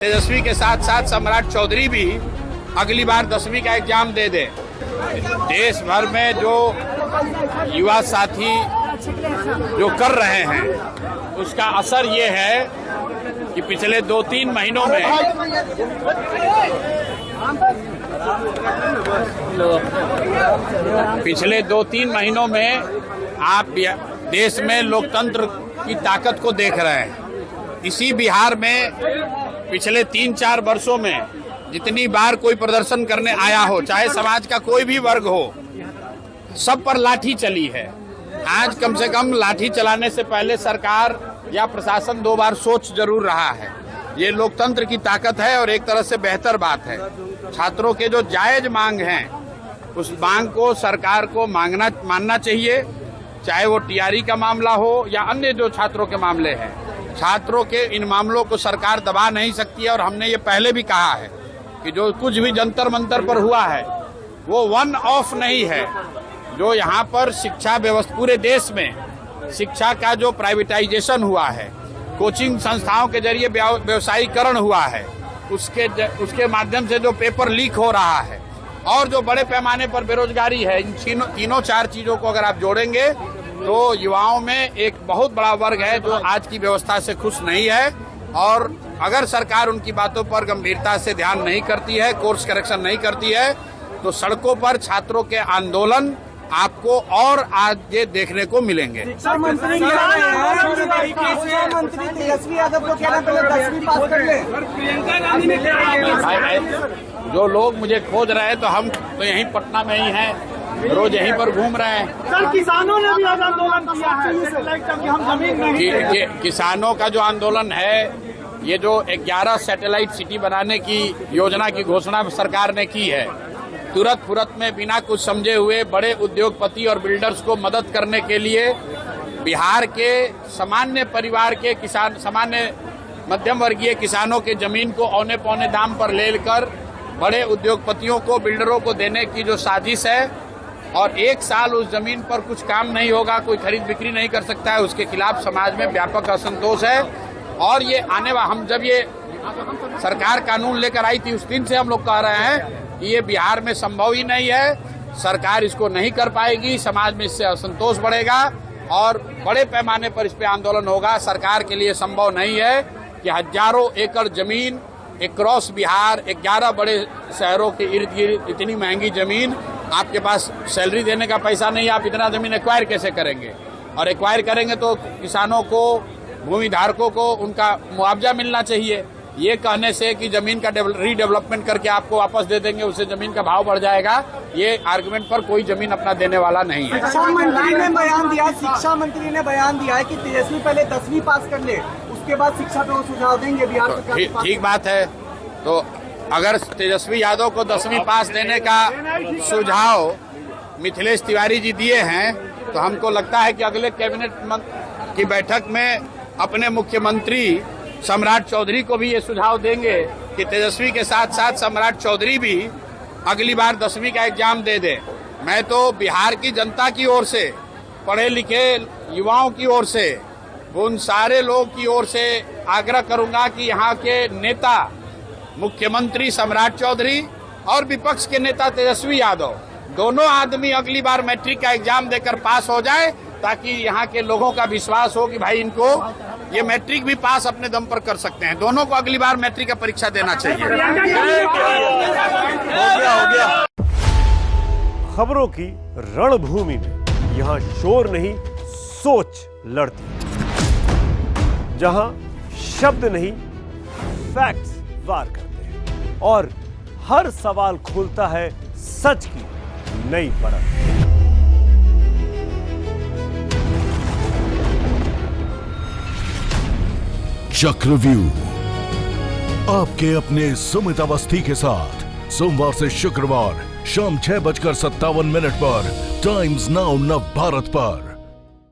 तेजस्वी के साथ साथ सम्राट चौधरी भी अगली बार 10वीं का एग्जाम दे दे। देश भर में जो युवा साथी जो कर रहे हैं उसका असर ये है कि पिछले 2-3 महीनों में आप देश में लोकतंत्र की ताकत को देख रहे हैं। इसी बिहार में पिछले 3-4 वर्षों में जितनी बार कोई प्रदर्शन करने आया हो, चाहे समाज का कोई भी वर्ग हो, सब पर लाठी चली है। आज कम से कम लाठी चलाने से पहले सरकार या प्रशासन 2 बार सोच जरूर रहा है। ये लोकतंत्र की ताकत है और एक तरह से बेहतर बात है। छात्रों के जो जायज मांग हैं उस मांग को सरकार को मानना चाहिए, चाहे वो टीआरई का मामला हो या अन्य जो छात्रों के मामले हैं। छात्रों के इन मामलों को सरकार दबा नहीं सकती है और हमने ये पहले भी कहा है कि जो कुछ भी जंतर मंतर पर हुआ है वो वन ऑफ नहीं है। जो यहाँ पर शिक्षा व्यवस्था पूरे देश में शिक्षा का जो प्राइवेटाइजेशन हुआ है, कोचिंग संस्थाओं के जरिए व्यवसायीकरण हुआ है, उसके माध्यम से जो पेपर लीक हो रहा है और जो बड़े पैमाने पर बेरोजगारी है, इन तीनों 4 चीजों को अगर आप जोड़ेंगे तो युवाओं में एक बहुत बड़ा वर्ग है जो आज की व्यवस्था से खुश नहीं है। और अगर सरकार उनकी बातों पर गंभीरता से ध्यान नहीं करती है, कोर्स करेक्शन नहीं करती है, तो सड़कों पर छात्रों के आंदोलन आपको और आगे देखने को मिलेंगे। शिक्षा मंत्री तेजस्वी यादव को कहना पहले 10वीं पास कर ले। जो लोग मुझे खोज रहे हैं तो हम तो यहीं पटना में ही हैं, रोज यहीं पर घूम रहे हैं। सर, किसानों ने भी आज आंदोलन किया है, हम जमीन नहीं। किसानों का जो आंदोलन है, ये जो 11 सैटेलाइट सिटी बनाने की योजना की घोषणा सरकार ने की है, तुरंत फुरत में बिना कुछ समझे हुए बड़े उद्योगपति और बिल्डर्स को मदद करने के लिए बिहार के सामान्य परिवार के किसान, सामान्य मध्यम वर्गीय किसानों के जमीन को औने पौने दाम पर लेकर बड़े उद्योगपतियों को, बिल्डरों को देने की जो साजिश है और 1 साल उस जमीन पर कुछ काम नहीं होगा, कोई खरीद बिक्री नहीं कर सकता है, उसके खिलाफ समाज में व्यापक असंतोष है। और ये हम जब ये सरकार कानून लेकर आई थी उस दिन से हम लोग कह रहे हैं कि ये बिहार में संभव ही नहीं है, सरकार इसको नहीं कर पाएगी, समाज में इससे असंतोश बढ़ेगा और बड़े पैमाने पर इस पे आंदोलन होगा। सरकार के लिए संभव नहीं है कि हजारों एकड़ जमीन क्रॉस बिहार 11 बड़े शहरों के इर्द गिर्द इतनी महंगी जमीन, आपके पास सैलरी देने का पैसा नहीं, आप इतना जमीन एक्वायर कैसे करेंगे? और एक्वायर करेंगे तो किसानों को, भूमि धारकों को उनका मुआवजा मिलना चाहिए। ये कहने से कि जमीन का रीडेवलपमेंट करके आपको वापस दे देंगे, उससे जमीन का भाव बढ़ जाएगा, ये आर्गुमेंट पर कोई जमीन अपना देने वाला नहीं है। शिक्षा मंत्री ने बयान दिया है कि तेजस्वी पहले 10वीं पास कर ले, उसके बाद शिक्षा पे वो सुझाव देंगे बिहार सरकार। ठीक बात है। तो अगर तेजस्वी यादव को 10वीं पास देने का सुझाव मिथिलेश तिवारी जी दिए हैं तो हमको लगता है कि अगले कैबिनेट की बैठक में अपने मुख्यमंत्री सम्राट चौधरी को भी ये सुझाव देंगे कि तेजस्वी के साथ साथ सम्राट चौधरी भी अगली बार 10वीं का एग्जाम दे दे। मैं तो बिहार की जनता की ओर से, पढ़े लिखे युवाओं की ओर से, उन सारे लोग की ओर से आग्रह करूंगा कि यहाँ के नेता, मुख्यमंत्री सम्राट चौधरी और विपक्ष के नेता तेजस्वी यादव, दोनों आदमी अगली बार मैट्रिक का एग्जाम देकर पास हो जाए, ताकि यहाँ के लोगों का विश्वास हो कि भाई इनको ये मैट्रिक भी पास अपने दम पर कर सकते हैं। दोनों को अगली बार मैट्रिक का परीक्षा देना चाहिए। हो गया। खबरों की रणभूमि में यहाँ शोर नहीं, सोच लड़ती है। जहां शब्द नहीं, फैक्ट्स वार करते हैं और हर सवाल खोलता है सच की नई परत। चक्रव्यूह आपके अपने सुमित अवस्थी के साथ सोमवार से शुक्रवार शाम 6:57 पर टाइम्स नाउ नव भारत पर।